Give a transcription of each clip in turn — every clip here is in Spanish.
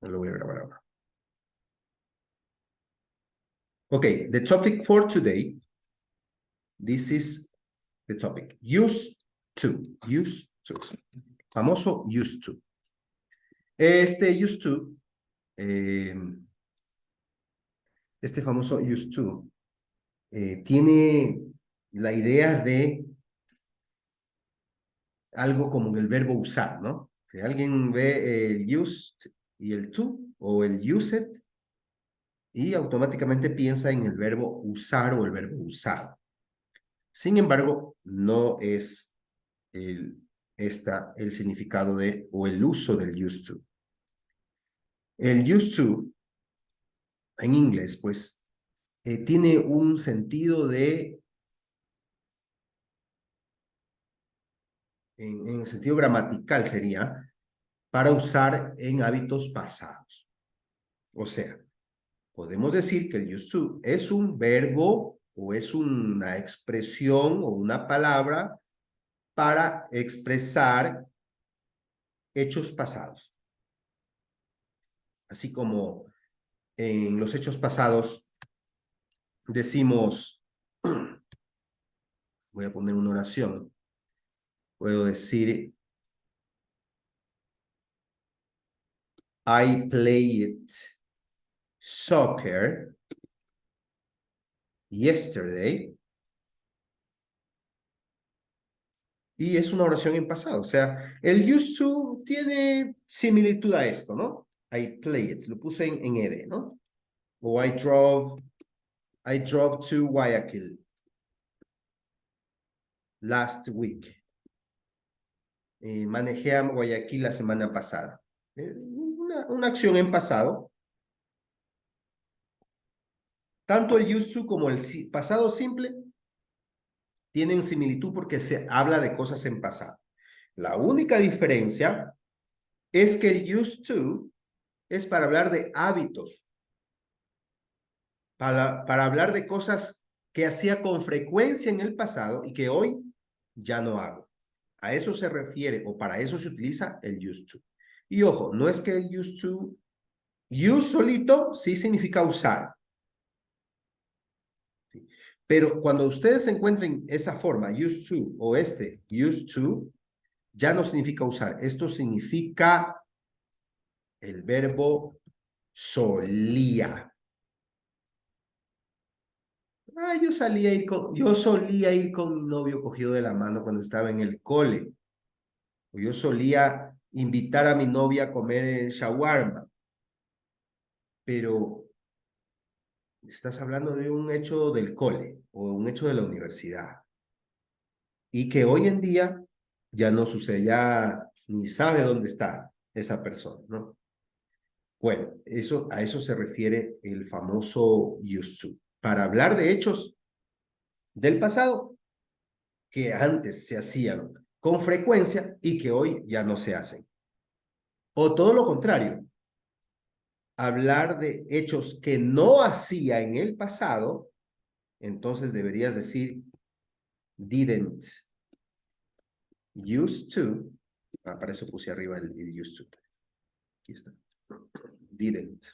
Lo voy a grabar ahora. Okay, the topic for today, this is the topic. Used to. Famoso used to. Used to, este famoso used to, tiene la idea de algo como el verbo usar, ¿no? Si alguien ve el used y el to, o el used, y automáticamente piensa en el verbo usar o el verbo usado. Sin embargo, no es el significado de, o el uso del used to. El used to, en inglés, pues, tiene un sentido de, en el sentido gramatical sería, para usar en hábitos pasados. O sea, podemos decir que el used to es un verbo o es una expresión o una palabra para expresar hechos pasados. Así como en los hechos pasados decimos, voy a poner una oración, puedo decir, I played soccer yesterday. Y es una oración en pasado. O sea, el used to tiene similitud a esto, ¿no? I played, lo puse en ed, ¿no? O I drove to Guayaquil last week. Manejé a Guayaquil la semana pasada. Una acción en pasado. Tanto el used to como el pasado simple tienen similitud porque se habla de cosas en pasado. La única diferencia es que el used to es para hablar de hábitos, para hablar de cosas que hacía con frecuencia en el pasado y que hoy ya no hago. A eso se refiere, o para eso se utiliza el used to. Y ojo, no es que el used to, use solito sí significa usar. ¿Sí? Pero cuando ustedes encuentren esa forma, used to, o used to, ya no significa usar. Esto significa el verbo solía. Yo solía ir con mi novio cogido de la mano cuando estaba en el cole. O yo solía invitar a mi novia a comer shawarma. Pero estás hablando de un hecho del cole o un hecho de la universidad. Y que hoy en día ya no sucede, ya ni sabe dónde está esa persona, ¿no? Bueno, a eso se refiere el famoso used to. Para hablar de hechos del pasado que antes se hacían con frecuencia y que hoy ya no se hacen. O todo lo contrario, hablar de hechos que no hacía en el pasado, entonces deberías decir didn't used to. Para eso puse arriba el used to. Aquí está. Didn't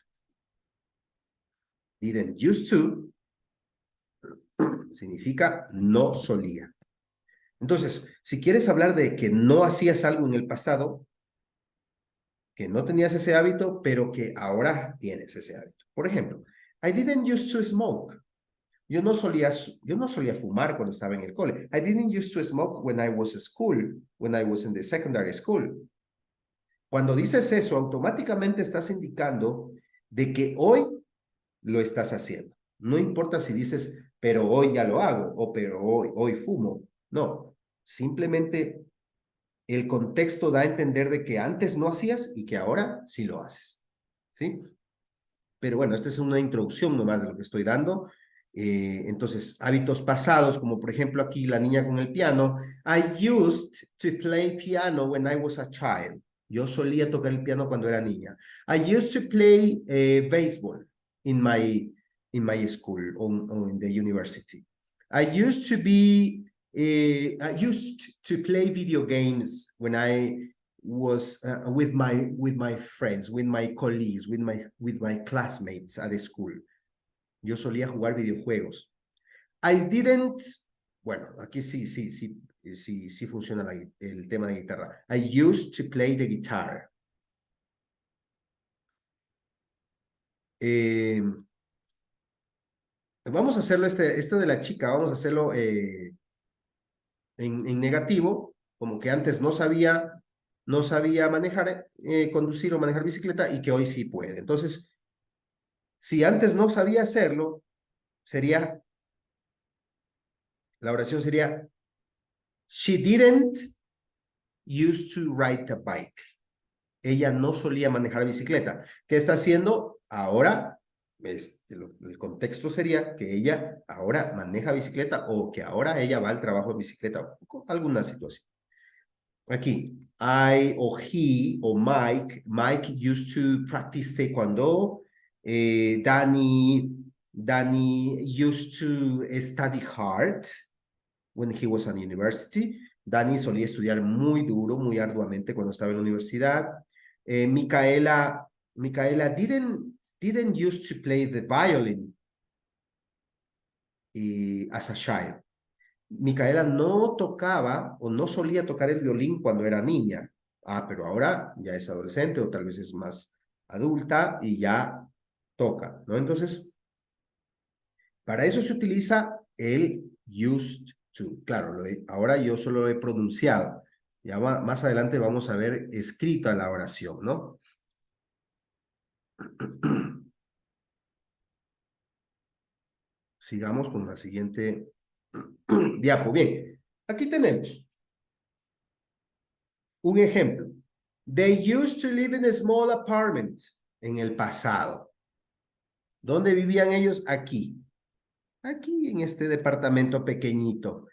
used to significa no solía. Entonces, si quieres hablar de que no hacías algo en el pasado, que no tenías ese hábito, pero que ahora tienes ese hábito. Por ejemplo, I didn't used to smoke. Yo no solía fumar cuando estaba en el cole. I didn't used to smoke when I was at school, when I was in the secondary school. Cuando dices eso, automáticamente estás indicando de que hoy lo estás haciendo. No importa si dices, pero hoy ya lo hago, o pero hoy fumo. No, simplemente el contexto da a entender de que antes no hacías y que ahora sí lo haces. ¿Sí? Pero bueno, esta es una introducción nomás de lo que estoy dando. Entonces, hábitos pasados, como por ejemplo aquí la niña con el piano. I used to play piano when I was a child. Yo solía tocar el piano cuando era niña. I used to play baseball in my school or in the university. I used to play video games when I was with my friends, with my colleagues, with my classmates at school. Yo solía jugar videojuegos. I didn't, bueno, aquí sí funciona el tema de guitarra. I used to play the guitar. Vamos a hacerlo, esto de la chica, vamos a hacerlo en negativo, como que antes no sabía manejar, conducir o manejar bicicleta y que hoy sí puede. Entonces, si antes no sabía hacerlo, la oración sería, she didn't used to ride a bike. Ella no solía manejar bicicleta. ¿Qué está haciendo? Ahora, el contexto sería que ella ahora maneja bicicleta o que ahora ella va al trabajo en bicicleta, o alguna situación. Aquí, I o he o Mike used to practice taekwondo. Danny used to study hard when he was at university. Danny solía estudiar muy duro, muy arduamente cuando estaba en la universidad. Micaela didn't used to play the violin as a child. Micaela no tocaba o no solía tocar el violín cuando era niña. Pero ahora ya es adolescente o tal vez es más adulta y ya toca, ¿no? Entonces, para eso se utiliza el used to. Claro, ahora yo solo lo he pronunciado. Ya más adelante vamos a ver escrita la oración, ¿no? Sigamos con la siguiente diapo. Bien, aquí tenemos un ejemplo. They used to live in a small apartment. En el pasado. ¿Dónde vivían ellos? Aquí. Aquí en este departamento pequeñito.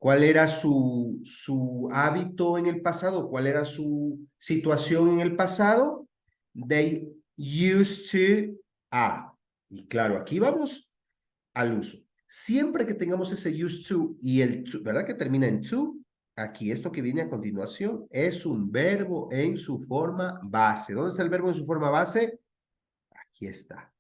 ¿Cuál era su hábito en el pasado? ¿Cuál era su situación en el pasado? They used to. Y claro, aquí vamos al uso. Siempre que tengamos ese used to y el to, ¿verdad? Que termina en to, aquí esto que viene a continuación es un verbo en su forma base. ¿Dónde está el verbo en su forma base? Aquí está.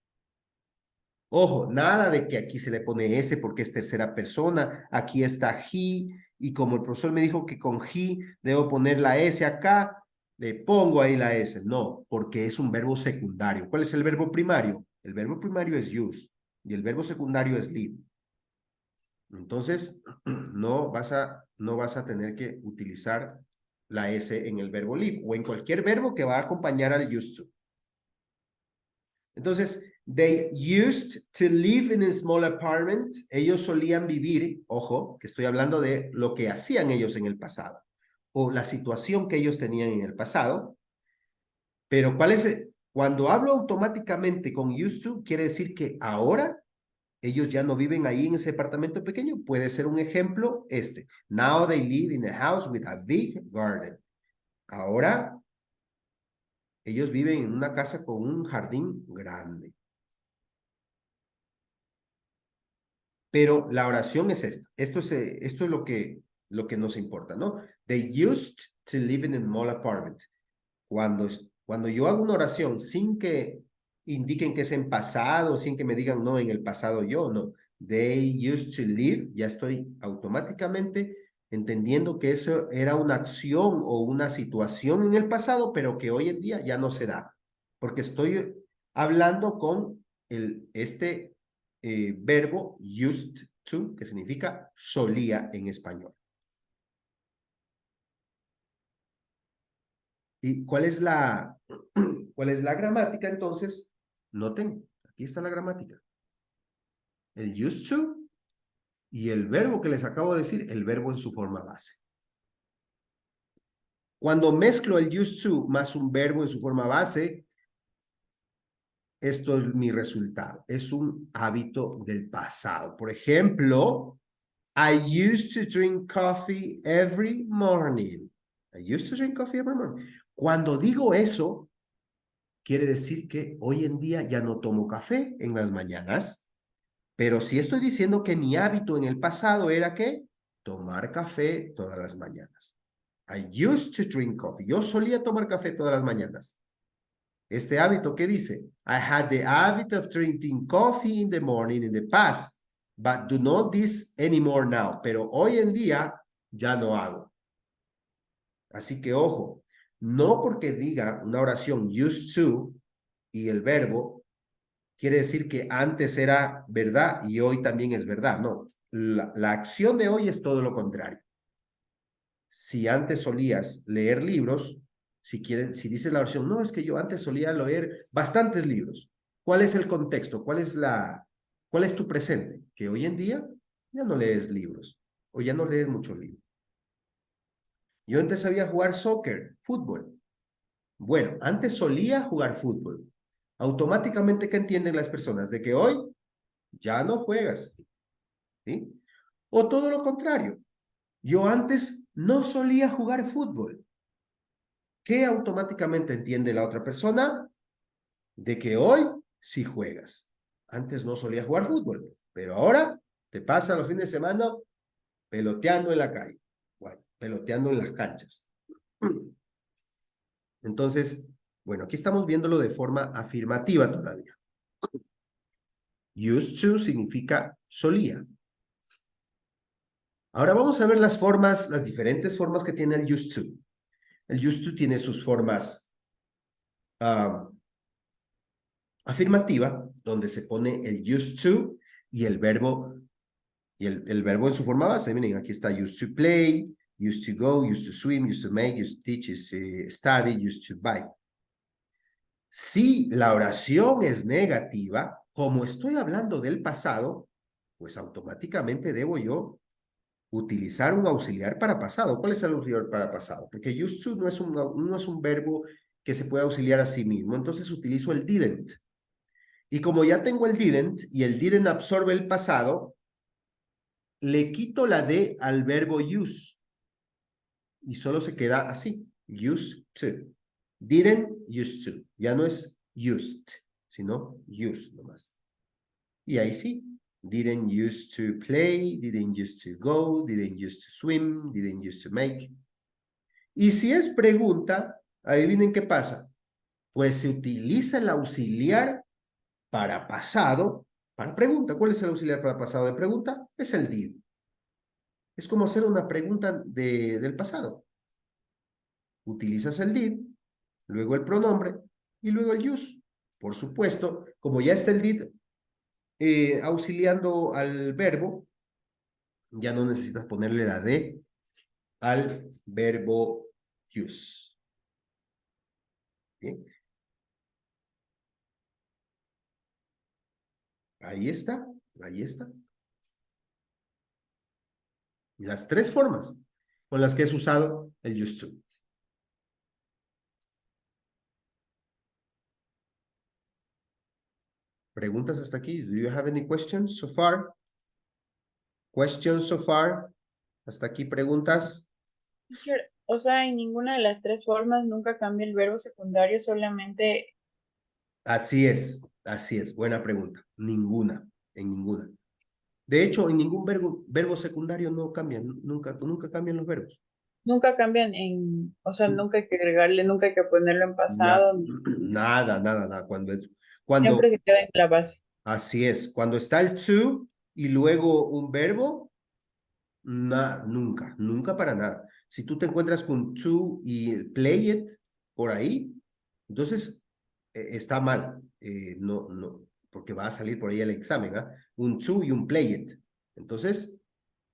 Ojo, nada de que aquí se le pone S porque es tercera persona. Aquí está he, y como el profesor me dijo que con he debo poner la S acá, le pongo ahí la S. No, porque es un verbo secundario. ¿Cuál es el verbo primario? El verbo primario es use y el verbo secundario es live. Entonces, no vas a tener que utilizar la S en el verbo live o en cualquier verbo que va a acompañar al used to. Entonces, they used to live in a small apartment. Ellos solían vivir, ojo, que estoy hablando de lo que hacían ellos en el pasado o la situación que ellos tenían en el pasado. Pero ¿cuál es? Cuando hablo automáticamente con used to, quiere decir que ahora ellos ya no viven ahí en ese apartamento pequeño. Puede ser un ejemplo este. Now they live in a house with a big garden. Ahora ellos viven en una casa con un jardín grande. Pero la oración es esta. Esto es lo que nos importa, ¿no? They used to live in a small apartment. Cuando yo hago una oración sin que indiquen que es en pasado, sin que me digan, no, en el pasado yo, no. They used to live, ya estoy automáticamente entendiendo que eso era una acción o una situación en el pasado, pero que hoy en día ya no se da. Porque estoy hablando con este verbo used to, que significa solía en español. ¿Y cuál es la gramática entonces? Noten, aquí está la gramática. El used to y el verbo que les acabo de decir, el verbo en su forma base. Cuando mezclo el used to más un verbo en su forma base, esto es mi resultado. Es un hábito del pasado. Por ejemplo, I used to drink coffee every morning. I used to drink coffee every morning. Cuando digo eso, quiere decir que hoy en día ya no tomo café en las mañanas, pero sí estoy diciendo que mi hábito en el pasado era que tomar café todas las mañanas. I used to drink coffee. Yo solía tomar café todas las mañanas. Este hábito, ¿qué dice? I had the habit of drinking coffee in the morning in the past, but do not this anymore now. Pero hoy en día ya no hago. Así que ojo, no porque diga una oración used to y el verbo quiere decir que antes era verdad y hoy también es verdad. No, la acción de hoy es todo lo contrario. Si antes solías leer libros, si dices la versión, no, es que yo antes solía leer bastantes libros. ¿Cuál es el contexto? ¿Cuál es tu presente? Que hoy en día ya no lees libros o ya no lees muchos libros. Yo antes sabía jugar soccer, fútbol. Bueno, antes solía jugar fútbol. Automáticamente, ¿qué entienden las personas? De que hoy ya no juegas. ¿Sí? O todo lo contrario. Yo antes no solía jugar fútbol. ¿Qué automáticamente entiende la otra persona? De que hoy sí juegas. Antes no solía jugar fútbol, pero ahora te pasa los fines de semana peloteando en la calle, bueno, peloteando en las canchas. Entonces, bueno, aquí estamos viéndolo de forma afirmativa todavía. Used to significa solía. Ahora vamos a ver las formas, las diferentes formas que tiene el used to. El used to tiene sus formas afirmativa, donde se pone el used to y el verbo en su forma base. Miren, aquí está used to play, used to go, used to swim, used to make, used to teach, used to study, used to buy. Si la oración es negativa, como estoy hablando del pasado, pues automáticamente debo yo utilizar un auxiliar para pasado. ¿Cuál es el auxiliar para pasado? Porque used to no es un verbo que se puede auxiliar a sí mismo, entonces utilizo el didn't. Y como ya tengo el didn't y el didn't absorbe el pasado, le quito la D al verbo use y solo se queda así, used to. Didn't used to. Ya no es used, sino used nomás. Y ahí sí, didn't used to play, didn't used to go, didn't used to swim, didn't used to make. Y si es pregunta, adivinen qué pasa. Pues se utiliza el auxiliar para pasado, para pregunta. ¿Cuál es el auxiliar para pasado de pregunta? Es el did. Es como hacer una pregunta del pasado. Utilizas el did, luego el pronombre y luego el use. Por supuesto, como ya está el did auxiliando al verbo, ya no necesitas ponerle la D al verbo use. ¿Bien? Ahí está, ahí está. Las tres formas con las que es usado el used to. ¿Preguntas hasta aquí? Do you have any questions so far? Questions so far? ¿Hasta aquí preguntas? O sea, en ninguna de las tres formas nunca cambia el verbo secundario, solamente Así es. Buena pregunta. Ninguna, en ninguna. De hecho, en ningún verbo secundario no cambian, nunca cambian los verbos. nunca cambian o sea, nunca hay que agregarle, nunca hay que ponerlo en pasado, Nada. Cuando, siempre se queda en la base. así es, cuando está el to y luego un verbo, nunca para nada. Si tú te encuentras con to y play it por ahí, entonces está mal. No, porque va a salir por ahí el examen, ¿ah? Un to y un play it. Entonces,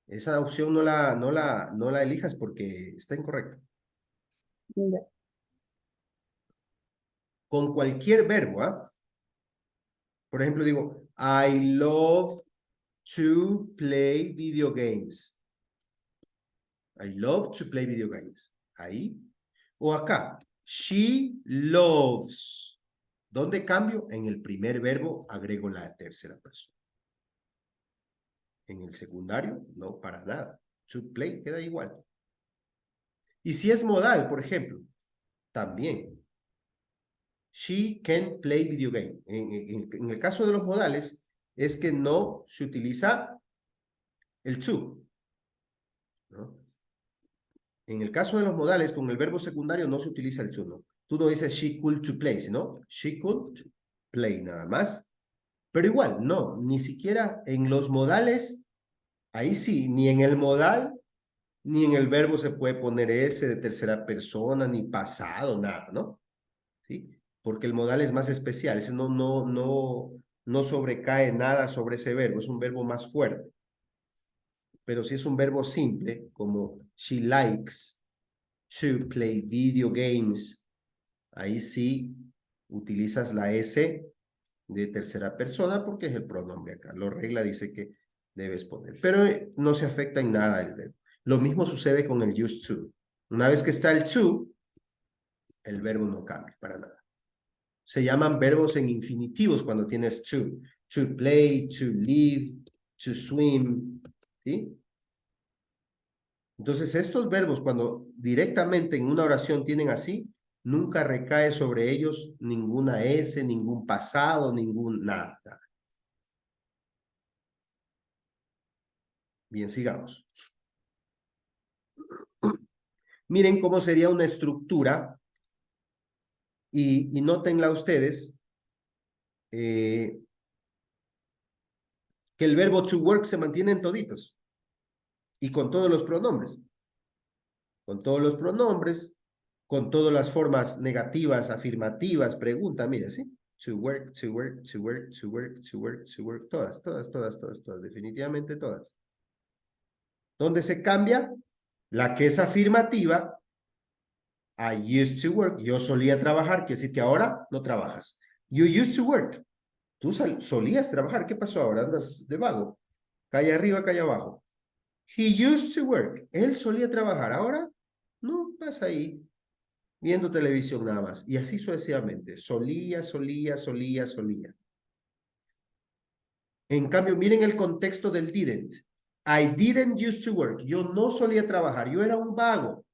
esa opción no la elijas porque está incorrecta. Ya. Con cualquier verbo, ¿ah? Por ejemplo, digo, I love to play video games. I love to play video games. Ahí. O acá, she loves. ¿Dónde cambio? En el primer verbo agrego la tercera persona. En el secundario, no, para nada. To play queda igual. Y si es modal, por ejemplo, también. She can play video game. En el caso de los modales, es que no se utiliza el to, ¿no? En el caso de los modales, con el verbo secundario no se utiliza el to, no. Tú no dices she could to play, sino she could play nada más. Pero igual, no, ni siquiera en los modales, ahí sí, ni en el modal, ni en el verbo se puede poner ese de tercera persona, ni pasado, nada, ¿no? ¿Sí? Porque el modal es más especial, ese no sobrecae nada sobre ese verbo, es un verbo más fuerte. Pero si es un verbo simple, como she likes to play video games, ahí sí utilizas la S de tercera persona porque es el pronombre acá. La regla dice que debes poner, pero no se afecta en nada el verbo. Lo mismo sucede con el used to. Una vez que está el to, el verbo no cambia para nada. Se llaman verbos en infinitivos cuando tienes to. To play, to live, to swim, ¿sí? Entonces, estos verbos, cuando directamente en una oración tienen así, nunca recae sobre ellos ninguna S, ningún pasado, ningún nada. Bien, sigamos. Miren cómo sería una estructura y nótenla ustedes que el verbo to work se mantiene en toditos y con todos los pronombres. Con todos los pronombres, con todas las formas negativas, afirmativas, pregunta, mire, ¿sí? To work, to work, to work, to work, to work, to work, todas, todas, todas, todas, todas, definitivamente todas. ¿Dónde se cambia? La que es afirmativa, I used to work, yo solía trabajar, quiere decir que ahora no trabajas. You used to work, tú solías trabajar, ¿qué pasó ahora? Andas de vago, calle arriba, calle abajo. He used to work, él solía trabajar, ahora no, pasa ahí, viendo televisión nada más. Y así sucesivamente. Solía, solía, solía, solía. En cambio, miren el contexto del didn't. I didn't used to work. Yo no solía trabajar. Yo era un vago.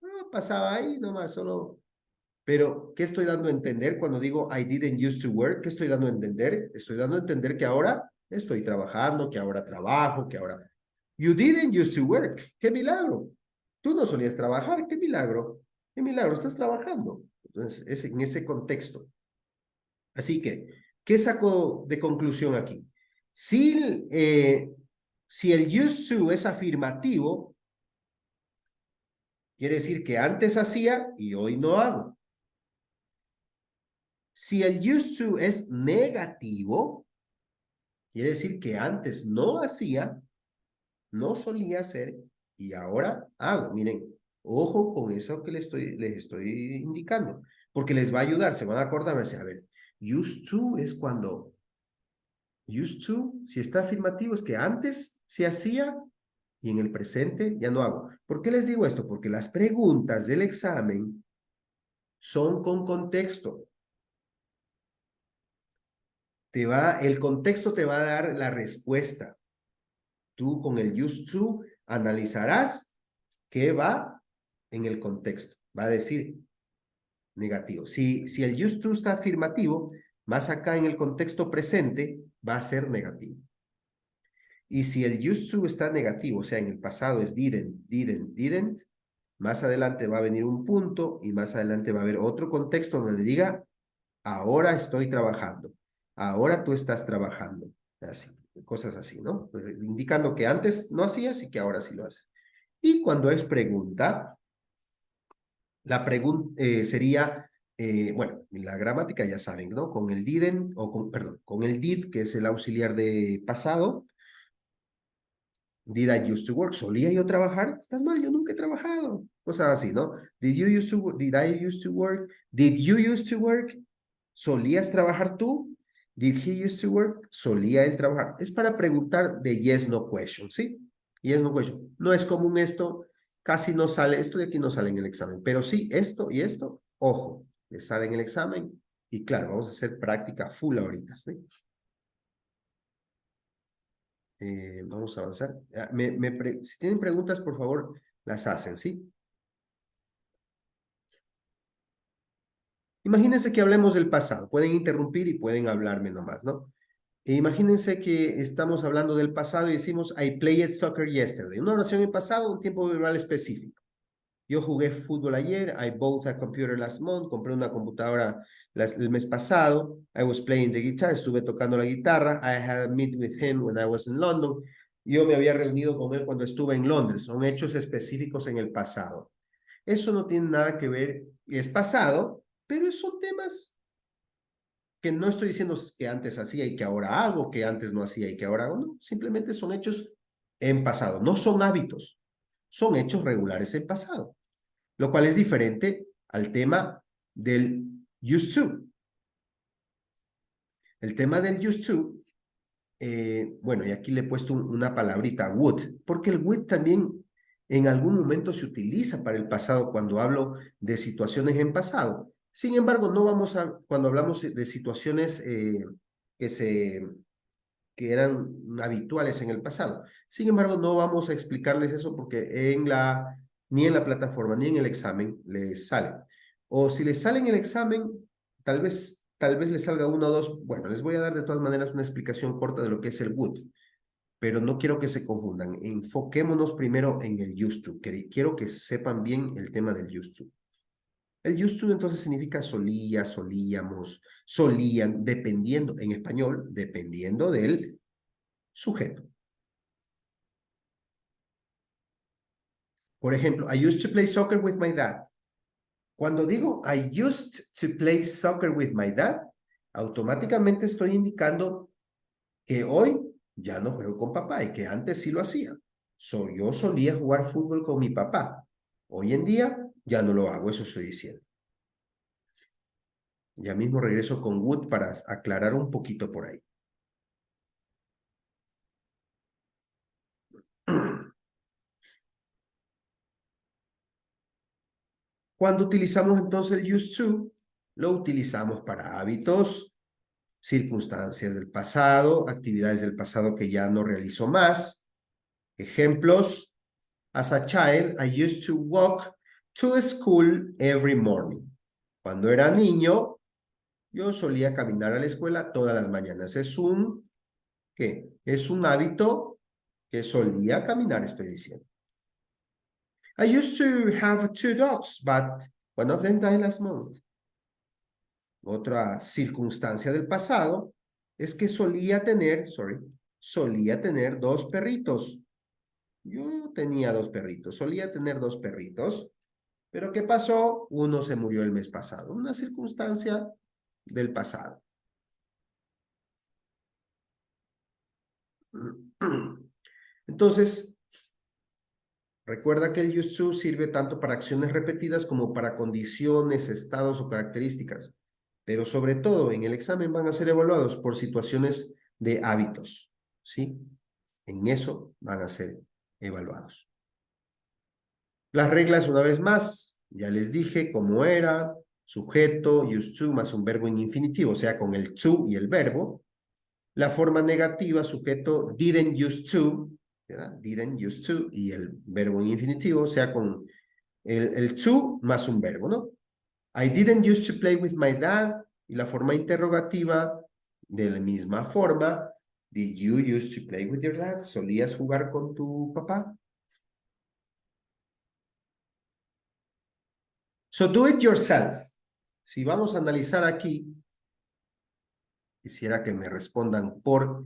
No, pasaba ahí nomás, solo. Pero, ¿qué estoy dando a entender cuando digo I didn't used to work? ¿Qué estoy dando a entender? Estoy dando a entender que ahora estoy trabajando, que ahora trabajo, que ahora... You didn't used to work. ¡Qué milagro! Tú no solías trabajar. ¡Qué milagro! ¡Qué milagro! Estás trabajando. Entonces, es en ese contexto. Así que, ¿qué saco de conclusión aquí? Si el used to es afirmativo, quiere decir que antes hacía y hoy no hago. Si el used to es negativo, quiere decir que antes no hacía, no solía hacer y ahora hago. Miren, ojo con eso que les estoy indicando, porque les va a ayudar, se van a acordar, a ver, used to es cuando used to, si está afirmativo, es que antes se hacía y en el presente ya no hago. ¿Por qué les digo esto? Porque las preguntas del examen son con contexto. El contexto te va a dar la respuesta. Tú con el used to analizarás qué va en el contexto. Va a decir negativo. Si el used to está afirmativo, más acá en el contexto presente va a ser negativo. Y si el used to está negativo, o sea, en el pasado es didn't, más adelante va a venir un punto y más adelante va a haber otro contexto donde diga, ahora estoy trabajando, ahora tú estás trabajando, así, cosas así, ¿no? Pues, indicando que antes no hacías y que ahora sí lo haces. Y cuando es pregunta, la pregunta sería, bueno, la gramática ya saben, ¿no? Con el didn't, perdón, con el did, que es el auxiliar de pasado. Did I used to work? ¿Solía yo trabajar? Estás mal, yo nunca he trabajado. Cosas así, ¿no? Did I used to work? Did you used to work? ¿Solías trabajar tú? Did he used to work? ¿Solía él trabajar? Es para preguntar de yes, no question, ¿sí? Yes, no question. No es común esto, casi no sale, esto de aquí no sale en el examen, pero sí, esto y esto, ojo, le sale en el examen y claro, vamos a hacer práctica full ahorita, ¿sí? Vamos a avanzar. Si tienen preguntas, por favor, las hacen, ¿sí? Imagínense que hablemos del pasado. Pueden interrumpir y pueden hablarme nomás, ¿no? Imagínense que estamos hablando del pasado y decimos, I played soccer yesterday. Una oración en pasado, un tiempo verbal específico. Yo jugué fútbol ayer. I bought a computer last month. Compré una computadora el mes pasado. I was playing the guitar. Estuve tocando la guitarra. I had a meet with him when I was in London. Yo me había reunido con él cuando estuve en Londres. Son hechos específicos en el pasado. Eso no tiene nada que ver, es pasado, pero son temas que no estoy diciendo que antes hacía y que ahora hago, que antes no hacía y que ahora hago, no, simplemente son hechos en pasado, no son hábitos, son hechos regulares en pasado, lo cual es diferente al tema del used to. El tema del used to, bueno, y aquí le he puesto una palabrita, would, porque el would también en algún momento se utiliza para el pasado cuando hablo de situaciones en pasado. Sin embargo, no vamos a, cuando hablamos de situaciones que se que eran habituales en el pasado. Sin embargo, no vamos a explicarles eso porque ni en la plataforma ni en el examen les sale. O si les sale en el examen, tal vez les salga uno o dos. Bueno, les voy a dar de todas maneras una explicación corta de lo que es el would, pero no quiero que se confundan. Enfoquémonos primero en el used to. Quiero que sepan bien el tema del used to. El used to entonces significa solía, solíamos, solían, dependiendo, en español, dependiendo del sujeto. Por ejemplo, I used to play soccer with my dad. Cuando digo I used to play soccer with my dad, automáticamente estoy indicando que hoy ya no juego con papá y que antes sí lo hacía. Yo solía jugar fútbol con mi papá. Hoy en día ya no lo hago, eso estoy diciendo. Ya mismo regreso con would para aclarar un poquito por ahí. Cuando utilizamos entonces el used to, lo utilizamos para hábitos, circunstancias del pasado, actividades del pasado que ya no realizo más. Ejemplos: as a child, I used to walk to school every morning. Cuando era niño, yo solía caminar a la escuela todas las mañanas. ¿Qué? Es un hábito que solía caminar, estoy diciendo. I used to have 2 dogs, but one of them died last month. Otra circunstancia del pasado es que solía tener 2 perritos. Yo tenía 2 perritos, solía tener 2 perritos, pero ¿qué pasó? Uno se murió el mes pasado, una circunstancia del pasado. Entonces, recuerda que el used to sirve tanto para acciones repetidas como para condiciones, estados o características, pero sobre todo en el examen van a ser evaluados por situaciones de hábitos, ¿sí? En eso van a ser evaluados. Las reglas, una vez más, ya les dije cómo era: sujeto, used to, más un verbo en infinitivo, o sea, con el to y el verbo. La forma negativa, sujeto, didn't used to, ¿verdad? Didn't used to, y el verbo en infinitivo, o sea, con el to más un verbo, ¿no? I didn't used to play with my dad, y la forma interrogativa, de la misma forma, did you used to play with your dad? ¿Solías jugar con tu papá? So do it yourself. Si vamos a analizar aquí, quisiera que me respondan por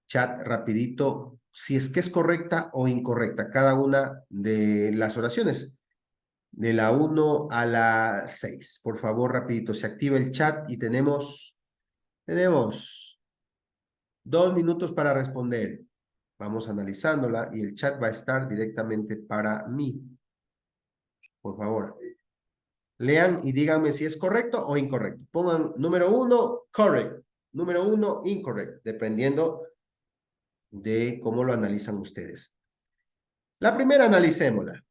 chat rapidito si es que es correcta o incorrecta cada una de las oraciones, de la 1 a la 6. Por favor, rapidito, se activa el chat y tenemos 2 minutos para responder. Vamos analizándola y el chat va a estar directamente para mí. Por favor, lean y díganme si es correcto o incorrecto. Pongan número 1, correct. Número 1, incorrect, dependiendo de cómo lo analizan ustedes. La primera, analicémosla.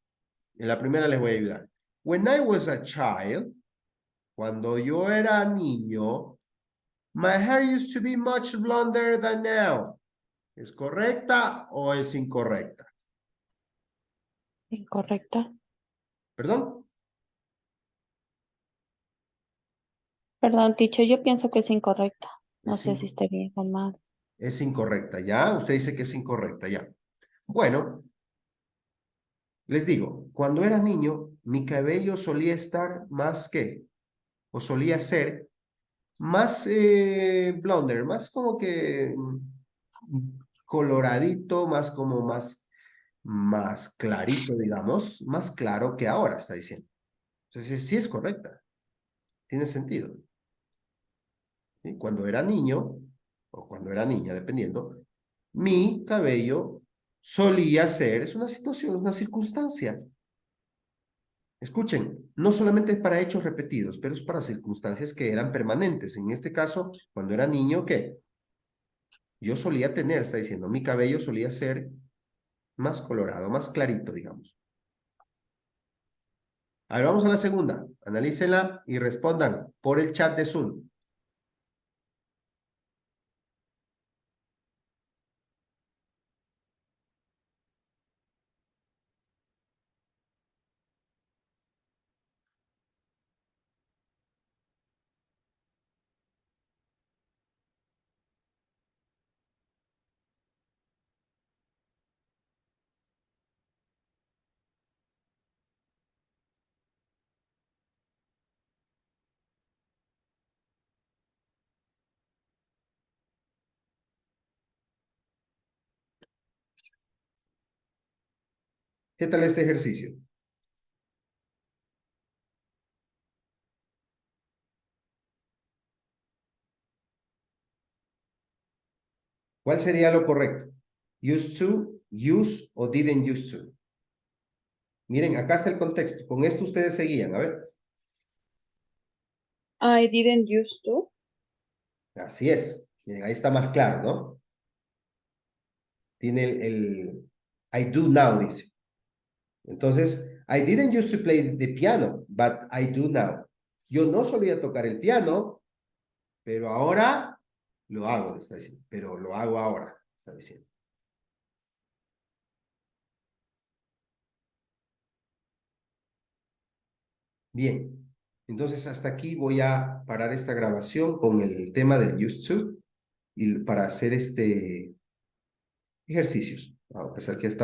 En la primera les voy a ayudar. When I was a child, cuando yo era niño, my hair used to be much blonder than now. ¿Es correcta o es incorrecta? Incorrecta. ¿Perdón? Perdón, teacher, yo pienso que es incorrecta. No Es sé si está bien o mal. Es incorrecta, ¿ya? Usted dice que es incorrecta, ya. Bueno, les digo, cuando era niño, mi cabello solía estar más que, o solía ser más blonder, más como que coloradito, más como más clarito, digamos, más claro que ahora, está diciendo. Entonces, sí es correcta, tiene sentido. ¿Sí? Cuando era niño, o cuando era niña, dependiendo, mi cabello solía ser, es una situación, una circunstancia. Escuchen, no solamente es para hechos repetidos, pero es para circunstancias que eran permanentes. En este caso, cuando era niño, ¿qué? Yo solía tener, está diciendo, mi cabello solía ser más colorado, más clarito, digamos. A ver, vamos a la segunda. Analícenla y respondan por el chat de Zoom. ¿Qué tal este ejercicio? ¿Cuál sería lo correcto? Used to, use o didn't used to. Miren, acá está el contexto. Con esto ustedes seguían. A ver. I didn't used to. Así es. Miren, ahí está más claro, ¿no? Tiene I do now, dice. Entonces, I didn't used to play the piano, but I do now. Yo no solía tocar el piano, pero ahora lo hago, está diciendo. Pero lo hago ahora, está diciendo. Bien. Entonces, hasta aquí voy a parar esta grabación con el tema del used to y para hacer ejercicios. A pesar que está